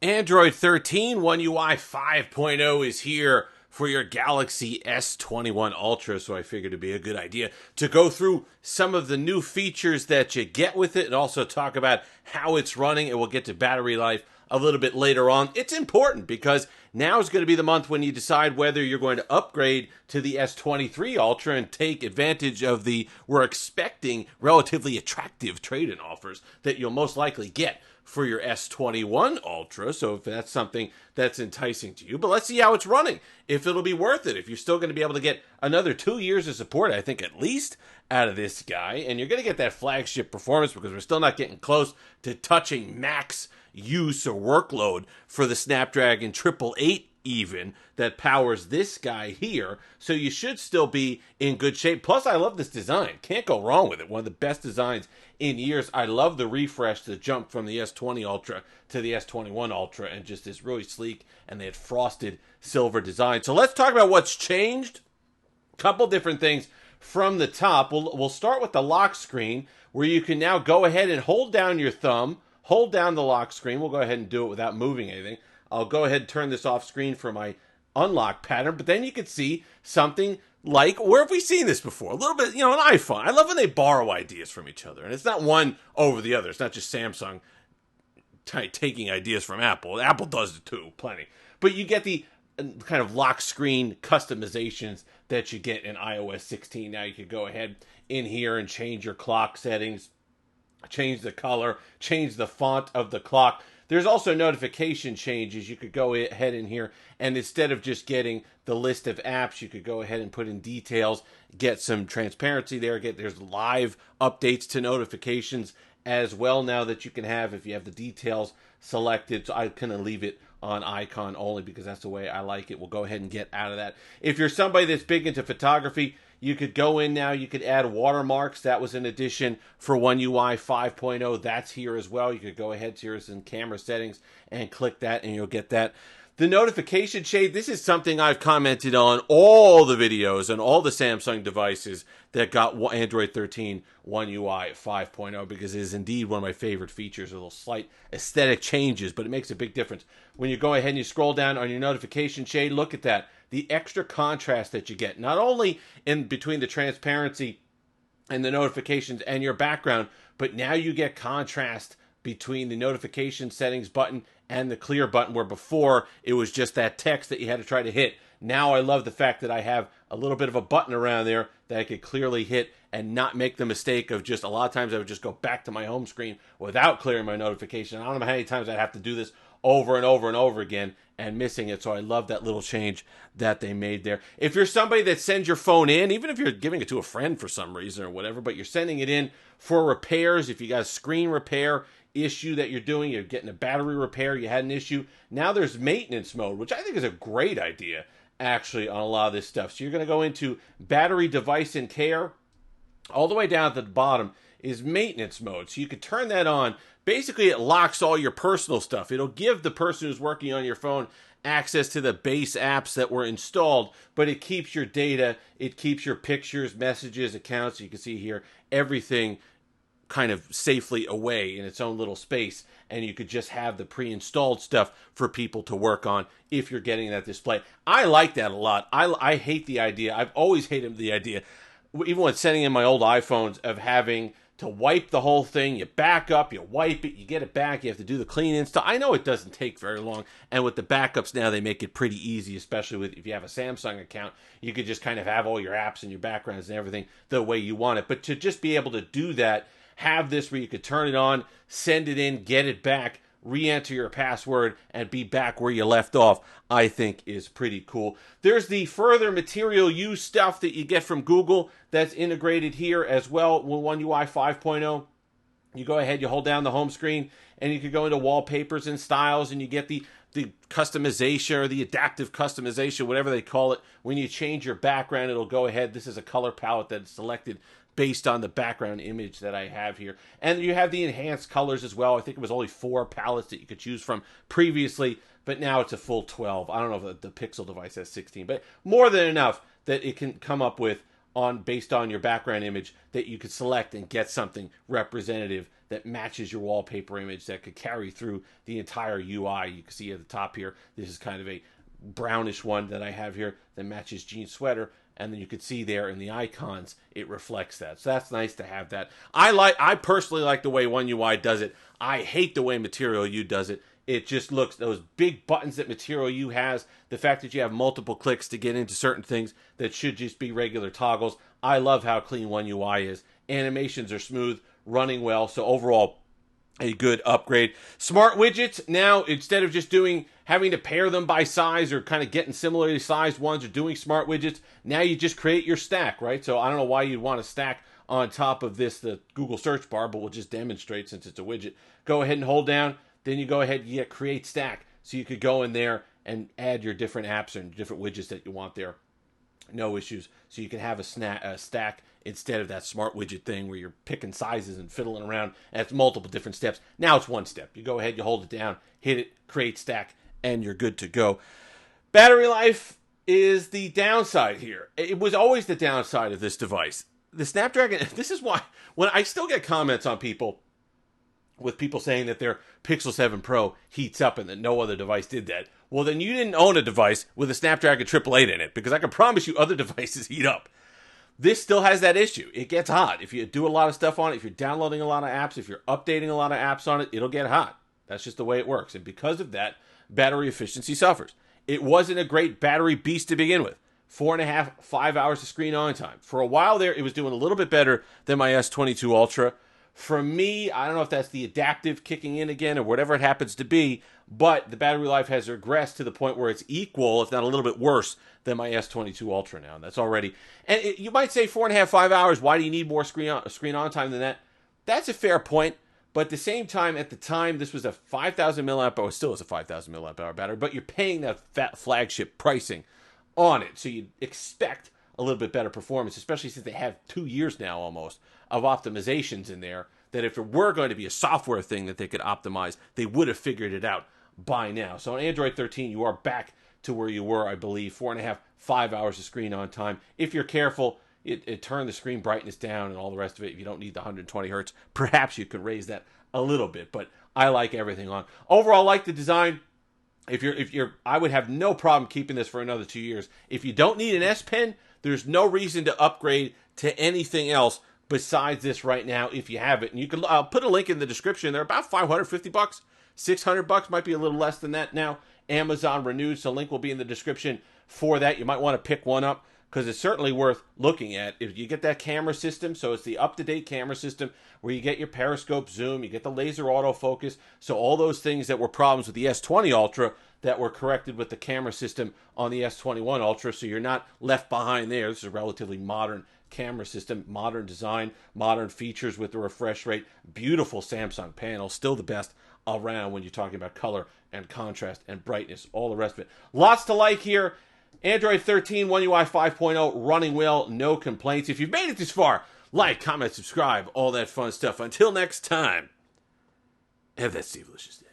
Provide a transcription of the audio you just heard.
Android 13 One UI 5.0 is here for your Galaxy S21 Ultra, so I figured it'd be a good idea to go through some of the new features that you get with it and also talk about how it's running, and we'll get to battery life a little bit later on. It's important because now is going to be the month when you decide whether you're going to upgrade to the S23 Ultra and take advantage of we're expecting relatively attractive trade-in offers that you'll most likely get for your S21 Ultra, so if that's something that's enticing to you. But let's see how it's running, if it'll be worth it, if you're still going to be able to get another 2 years of support, I think at least, out of this guy, and you're going to get that flagship performance because we're still not getting close to touching max use or workload for the Snapdragon 888 even that powers this guy here, so you should still be in good shape. Plus, I love this design. Can't go wrong with it. One of the best designs in years. I love the refresh, the jump from the S20 Ultra to the S21 Ultra, and just this really sleek, and they had frosted silver design. So let's talk about what's changed. Couple different things from the top. We'll start with the lock screen, where you can now go ahead and hold down your thumb, hold down the lock screen. We'll go ahead and do it without moving anything. I'll go ahead and turn this off screen for my unlock pattern, but then you can see something like, where have we seen this before? A little bit, an iPhone. I love when they borrow ideas from each other, and it's not one over the other. It's not just Samsung taking ideas from Apple. Apple does it too, plenty. But you get the kind of lock screen customizations that you get in iOS 16. Now you could go ahead in here and change your clock settings, change the color, change the font of the clock. There's also notification changes. You could go ahead in here, and instead of just getting the list of apps, you could go ahead and put in details, get some transparency there. There's live updates to notifications as well now that you can have if you have the details selected. So I kind of leave it on icon only because that's the way I like it. We'll go ahead and get out of that. If you're somebody that's big into photography, you could go in now, you could add watermarks. That was an addition for One UI 5.0. That's here as well. You could go ahead to yours in camera settings and click that, and you'll get that. The notification shade, this is something I've commented on all the videos and all the Samsung devices that got Android 13 One UI 5.0 because it is indeed one of my favorite features. A little slight aesthetic changes, but it makes a big difference. When you go ahead and you scroll down on your notification shade, look at that. The extra contrast that you get, not only in between the transparency and the notifications and your background, but now you get contrast between the notification settings button and the clear button, where before it was just that text that you had to try to hit. Now I love the fact that I have a little bit of a button around there that I could clearly hit and not make the mistake of just, a lot of times I would just go back to my home screen without clearing my notification. I don't know how many times I'd have to do this over and over and over again and missing it. So I love that little change that they made there. If you're somebody that sends your phone in, even if you're giving it to a friend for some reason or whatever, but you're sending it in for repairs, if you got a screen repair issue that you're doing, you're getting a battery repair, you had an issue, now there's maintenance mode, which I think is a great idea actually on a lot of this stuff. So you're going to go into battery device and care. All the way down at the bottom is maintenance mode. So you can turn that on. Basically, it locks all your personal stuff. It'll give the person who's working on your phone access to the base apps that were installed, but it keeps your data, it keeps your pictures, messages, accounts. You can see here everything kind of safely away in its own little space, and you could just have the pre-installed stuff for people to work on if you're getting that display. I like that a lot. I hate the idea. I've always hated the idea, even when sending in my old iPhones, of having to wipe the whole thing. You back up, you wipe it, you get it back, you have to do the clean install. I know it doesn't take very long, and with the backups now, they make it pretty easy, especially if you have a Samsung account. You could just kind of have all your apps and your backgrounds and everything the way you want it. But to just be able to do that, have this where you could turn it on, send it in, get it back, re-enter your password, and be back where you left off, I think is pretty cool. There's the further material use stuff that you get from Google that's integrated here as well with One UI 5.0. You go ahead, you hold down the home screen, and you can go into wallpapers and styles, and you get the customization or the adaptive customization, whatever they call it. When you change your background, it'll go ahead. This is a color palette that's selected based on the background image that I have here. And you have the enhanced colors as well. I think it was only 4 palettes that you could choose from previously, but now it's a full 12. I don't know if the Pixel device has 16, but more than enough that it can come up with based on your background image that you could select and get something representative that matches your wallpaper image that could carry through the entire UI. You can see at the top here, this is kind of a brownish one that I have here that matches jean sweater, and then you can see there in the icons it reflects that. So that's nice to have that. I personally like the way OneUI does it. I hate the way Material U does it. It just looks, those big buttons that Material U has, the fact that you have multiple clicks to get into certain things that should just be regular toggles. I love how clean OneUI is. Animations are smooth, running well, so overall a good upgrade. Smart widgets, now instead of just having to pair them by size or kind of getting similarly sized ones or doing smart widgets, now you just create your stack, right? So I don't know why you'd want to stack on top of this, the Google search bar, but we'll just demonstrate since it's a widget. Go ahead and hold down, then you go ahead and get create stack. So you could go in there and add your different apps and different widgets that you want there. No issues. So you can have a stack instead of that smart widget thing where you're picking sizes and fiddling around. And it's multiple different steps. Now it's one step. You go ahead, you hold it down, hit it, create stack, and you're good to go. Battery life is the downside here. It was always the downside of this device. The Snapdragon, this is why, when I still get comments on people, with people saying that their Pixel 7 Pro heats up and that no other device did that. Well, then you didn't own a device with a Snapdragon 888 in it, because I can promise you other devices heat up. This still has that issue. It gets hot. If you do a lot of stuff on it, if you're downloading a lot of apps, if you're updating a lot of apps on it, it'll get hot. That's just the way it works. And because of that, battery efficiency suffers. It wasn't a great battery beast to begin with. 4.5, 5 hours of screen on time. For a while there, it was doing a little bit better than my S22 Ultra. For me, I don't know if that's the adaptive kicking in again or whatever it happens to be, but the battery life has regressed to the point where it's equal, if not a little bit worse, than my S22 Ultra now. And that's already, and you might say 4.5, 5 hours, why do you need more screen on time than that? That's a fair point, but at the same time, at the time, this was a 5,000 milliamp hour, still is a 5,000 milliamp hour battery, but you're paying that fat flagship pricing on it, so you'd expect a little bit better performance, especially since they have 2 years now almost of optimizations in there, that if it were going to be a software thing that they could optimize, they would have figured it out by now. So on Android 13, you are back to where you were, I believe, 4.5, 5 hours of screen on time. If you're careful, it turned the screen brightness down and all the rest of it. If you don't need the 120 hertz, perhaps you could raise that a little bit, but I like everything on. Overall, I like the design. I would have no problem keeping this for another 2 years. If you don't need an S Pen, there's no reason to upgrade to anything else besides this right now if you have it. And you can, I'll put a link in the description. They're about $550, $600, might be a little less than that now. Amazon renewed, so link will be in the description for that. You might want to pick one up because it's certainly worth looking at. If you get that camera system, so it's the up-to-date camera system where you get your periscope zoom, you get the laser autofocus, so all those things that were problems with the S20 Ultra that were corrected with the camera system on the S21 Ultra, so you're not left behind there. This is a relatively modern camera system, modern design, modern features with the refresh rate, beautiful Samsung panel, still the best around when you're talking about color and contrast and brightness, all the rest of it. Lots to like here. Android 13, OneUI 5.0, running well, no complaints. If you've made it this far, like, comment, subscribe, all that fun stuff. Until next time, have that Steve-licious day.